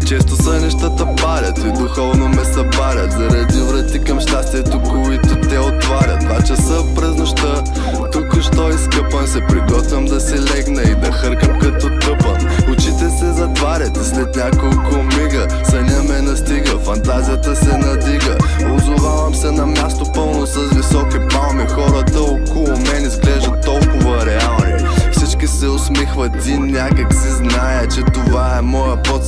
Често са нещата парят и духовно ме събарят заради врати към щастието, които те отварят. 2 часа през нощта, току-що изкъпан, се приготвям да си легна и да хъркам като тъпан. Очите се затварят и след няколко мига съня ме настига, фантазията се надига. Озовавам се на място пълно с високи палми. Хората около мен изглеждат толкова реални. Всички се усмихват и някак си зная, че това е моя подсъзнание.